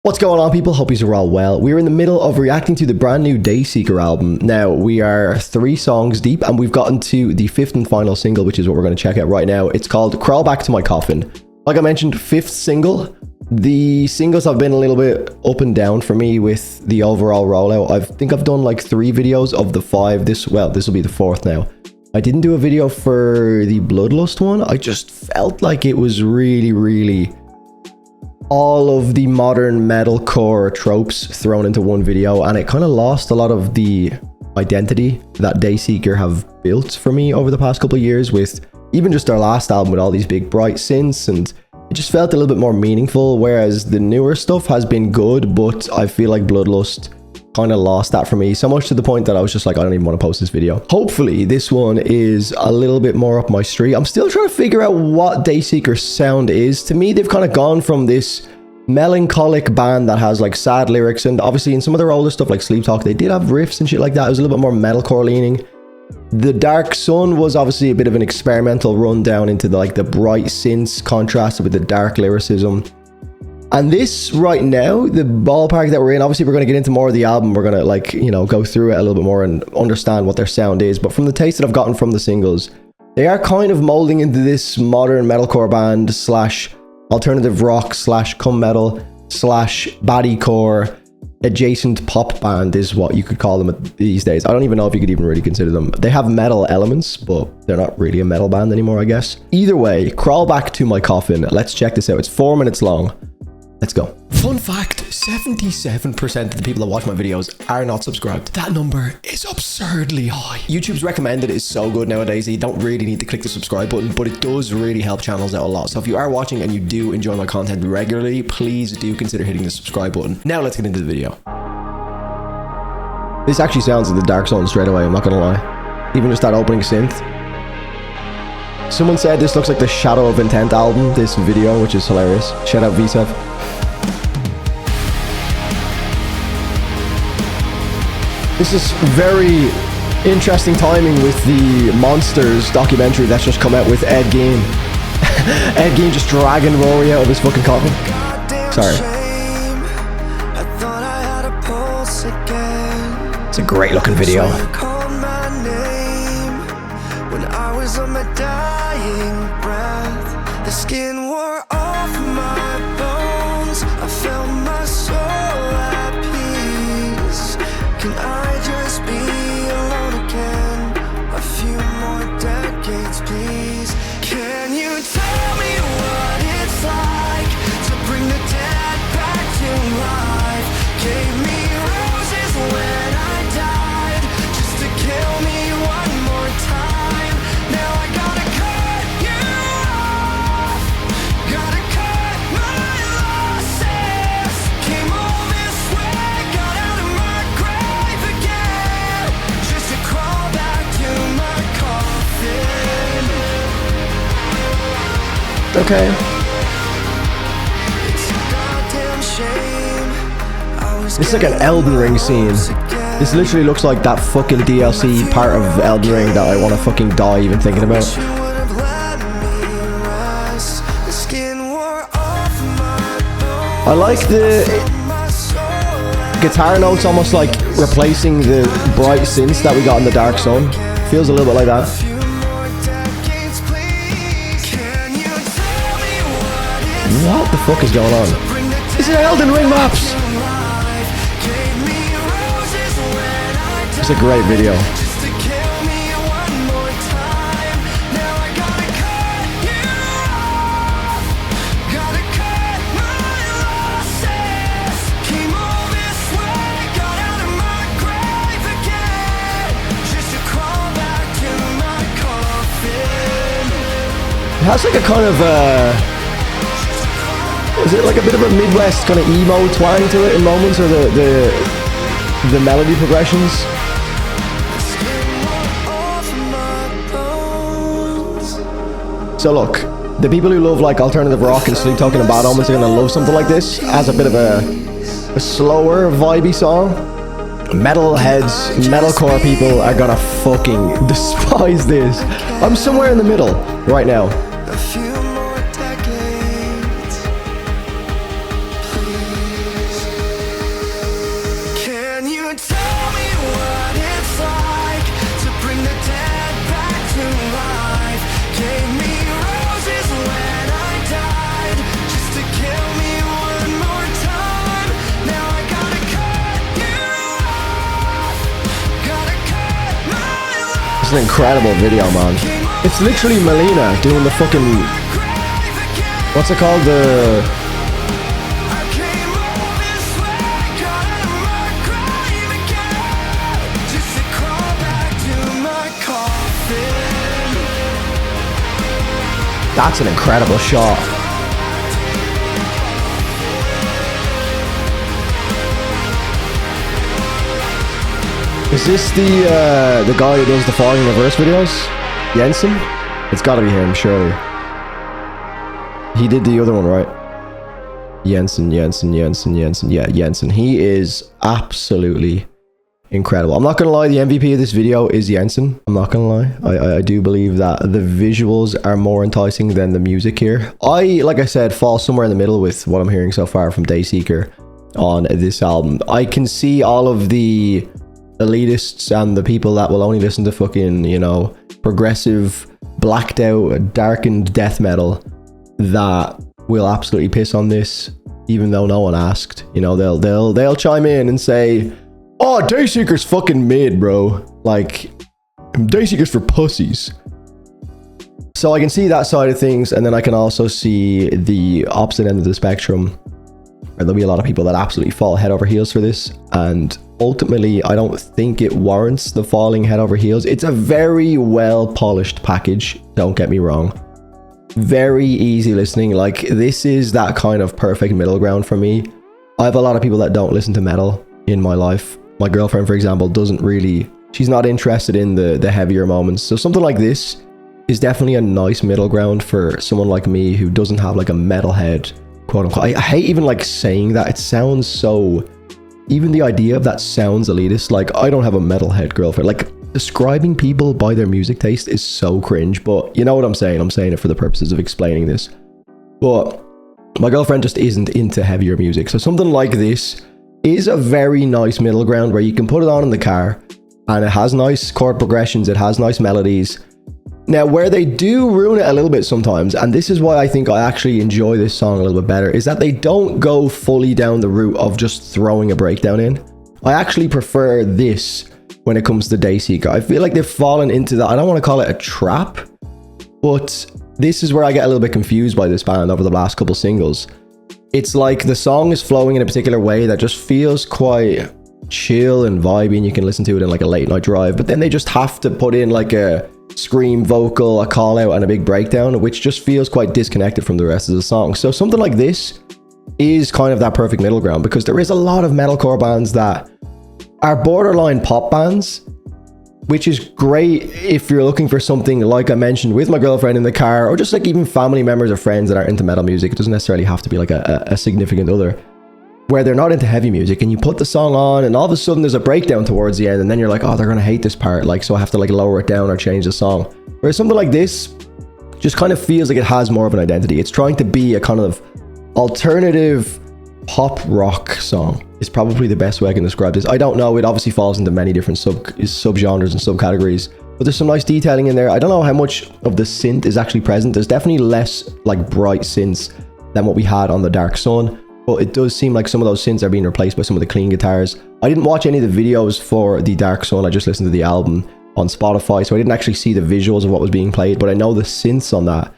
What's going on, people? Hope you're all well. We're in the middle of reacting to the brand new Dayseeker album. Now, we are 3 songs deep and we've gotten to the 5th and final single, which is what we're going to check out right now. It's called Crawl Back to My Coffin. Like I mentioned, 5th single. The singles have been a little bit up and down for me with the overall rollout. I think I've done like 3 videos of the 5. This will be the 4th now. I didn't do a video for the Bloodlust one. I just felt like it was really all of the modern metalcore tropes thrown into one video, and it kind of lost a lot of the identity that Dayseeker have built for me over the past couple of years, with even just their last album with all these big bright synths, and it just felt a little bit more meaningful, whereas the newer stuff has been good, but I feel like Bloodlust kind of lost that for me, so much to the point that I was just like, I don't even want to post this video. Hopefully this one is a little bit more up my street. I'm still trying to figure out what Dayseeker's sound is. To me, they've kind of gone from this melancholic band that has like sad lyrics, and obviously in some of their older stuff like Sleep Talk, they did have riffs and shit like that. It was a little bit more metalcore leaning. The Dark Sun was obviously a bit of an experimental run down into the bright synths contrasted with the dark lyricism. And this right now, the ballpark that we're in, obviously we're going to get into more of the album. We're going to go through it a little bit more and understand what their sound is. But from the taste that I've gotten from the singles, they are kind of molding into this modern metalcore band slash alternative rock slash cum metal slash baddiecore adjacent pop band is what you could call them these days. I don't even know if you could even really consider them. They have metal elements, but they're not really a metal band anymore, I guess. Either way, Crawl Back to My Coffin. Let's check this out. It's 4 minutes long. Let's go. Fun fact, 77% of the people that watch my videos are not subscribed. That number is absurdly high. YouTube's recommended is so good nowadays that you don't really need to click the subscribe button, but it does really help channels out a lot. So if you are watching and you do enjoy my content regularly, please do consider hitting the subscribe button. Now let's get into the video. This actually sounds like the Dark Sun straight away, I'm not gonna lie. Even just that opening synth. Someone said this looks like the Shadow of Intent album, this video, which is hilarious. Shout out VSEV. This is very interesting timing with the Monsters documentary that's just come out with Ed Gein. Ed Gein just dragging Rory out of his fucking coffin. Sorry. It's a great looking video. The skin wore off my bones. I felt my soul at peace. Can I just be alone again? A few more decades, please. Can you tell me what it's like to bring the dead back to life? Gave me roses when I died, just to kill me one more time. Now I gotta cut you off, gotta cut my losses. Came all this way, got out of my grave again, just to crawl back to my coffin. Okay. It's a goddamn shame. This is like an Elden Ring scene. This literally looks like that fucking DLC part of Elden Ring that I want to fucking die even thinking about. I like the guitar notes almost like replacing the bright synths that we got in the Dark Sun. Feels a little bit like that. What the fuck is going on? This is Elden Ring maps! It's a great video. It has like a kind of is it like a bit of a Midwest kind of emo twang to it in moments, or the melody progressions? So look, the people who love like alternative rock and Sleep Talking and Bad Omens are gonna love something like this as a bit of a slower, vibey song. Metalheads, metalcore people are gonna fucking despise this. I'm somewhere in the middle right now. It's an incredible video, man. It's literally Melina doing the fucking... What's it called? That's an incredible shot. Is this the guy who does the falling in reverse videos? Jensen? It's gotta be him, surely. He did the other one, right? Jensen. Yeah, Jensen. He is absolutely incredible. I'm not gonna lie, the MVP of this video is Jensen. I'm not gonna lie. I do believe that the visuals are more enticing than the music here. Like I said, fall somewhere in the middle with what I'm hearing so far from Dayseeker on this album. I can see all of the elitists and the people that will only listen to fucking, you know, progressive, blacked out, darkened death metal that will absolutely piss on this, even though no one asked. You know, they'll chime in and say, "Oh, Dayseeker's fucking mid, bro. Like, Dayseeker's for pussies." So I can see that side of things, and then I can also see the opposite end of the spectrum, where there'll be a lot of people that absolutely fall head over heels for this, and ultimately I don't think it warrants the falling head over heels. It's a very well polished package, don't get me wrong. Very easy listening. Like, this is that kind of perfect middle ground for me. I have a lot of people that don't listen to metal in my life. My girlfriend, for example, doesn't really, she's not interested in the heavier moments. So something like this is definitely a nice middle ground for someone like me who doesn't have like a metalhead, quote unquote. I hate even like saying that. It sounds so, even the idea of that sounds elitist. Like, I don't have a metalhead girlfriend. Like, describing people by their music taste is so cringe, but you know what I'm saying. I'm saying it for the purposes of explaining this. But my girlfriend just isn't into heavier music. So something like this is a very nice middle ground where you can put it on in the car and it has nice chord progressions, it has nice melodies. Now, where they do ruin it a little bit sometimes, and this is why I think I actually enjoy this song a little bit better, is that they don't go fully down the route of just throwing a breakdown in. I actually prefer this when it comes to Dayseeker. I feel like they've fallen into that, I don't want to call it a trap, but this is where I get a little bit confused by this band over the last couple singles. It's like the song is flowing in a particular way that just feels quite chill and vibey, and you can listen to it in like a late night drive, but then they just have to put in like a scream vocal, a call out, and a big breakdown, which just feels quite disconnected from the rest of the song. So something like this is kind of that perfect middle ground, because there is a lot of metalcore bands that are borderline pop bands, which is great if you're looking for something like I mentioned with my girlfriend in the car, or just like even family members or friends that are into metal music. It doesn't necessarily have to be like a significant other, where they're not into heavy music, and you put the song on and all of a sudden there's a breakdown towards the end, and then you're like, oh, they're gonna hate this part, like, so I have to like lower it down or change the song. Whereas something like this just kind of feels like it has more of an identity. It's trying to be a kind of alternative pop rock song is probably the best way I can describe this. I don't know, it obviously falls into many different subgenres and subcategories, but there's some nice detailing in there. I don't know how much of the synth is actually present. There's definitely less like bright synths than what we had on the Dark Sun, but it does seem like some of those synths are being replaced by some of the clean guitars. I didn't watch any of the videos for the Dark Sun, I just listened to the album on Spotify, so I didn't actually see the visuals of what was being played, but I know the synths on that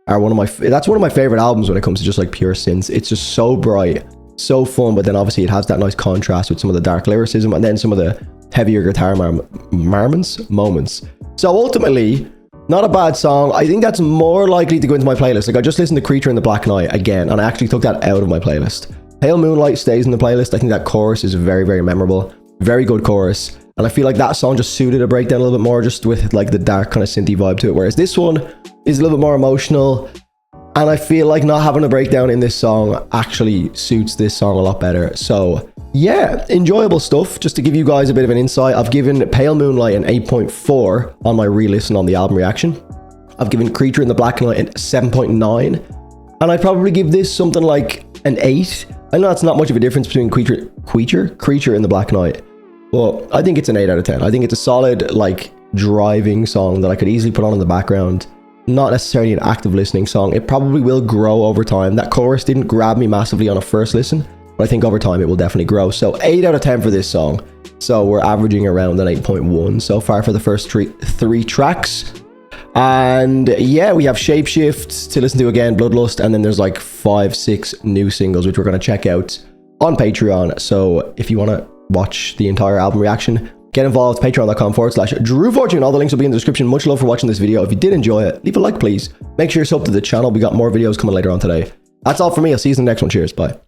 are that's one of my favorite albums when it comes to just like pure synths. It's just so bright, so fun, but then obviously it has that nice contrast with some of the dark lyricism and then some of the heavier guitar moments. So ultimately, not a bad song. I think that's more likely to go into my playlist. Like, I just listened to Creature in the Black Night again, and I actually took that out of my playlist. Pale Moonlight stays in the playlist. I think that chorus is very, very memorable. Very good chorus. And I feel like that song just suited a breakdown a little bit more, just with like the dark kind of synthy vibe to it. Whereas this one is a little bit more emotional. And I feel like not having a breakdown in this song actually suits this song a lot better. So yeah, enjoyable stuff. Just to give you guys a bit of an insight, I've given Pale Moonlight an 8.4 on my re-listen on the album reaction. I've given Creature in the Black Night a 7.9. And I'd probably give this something like an 8. I know that's not much of a difference between Creature in the Black Night, but I think it's an 8 out of 10. I think it's a solid, like, driving song that I could easily put on in the background. Not necessarily an active listening song. It probably will grow over time. That chorus didn't grab me massively on a first listen, but I think over time it will definitely grow. So 8 out of 10 for this song. So we're averaging around an 8.1 so far for the first three tracks. And yeah, we have Shapeshift to listen to again, Bloodlust, and then there's like 5-6 new singles which we're going to check out on Patreon. So if you want to watch the entire album reaction, get involved, patreon.com/DrewFortune. All the links will be in the description. Much love for watching this video. If you did enjoy it, leave a like please. Make sure you're subbed to the channel. We got more videos coming later on today. That's all for me. I'll see you in the next one. Cheers. Bye.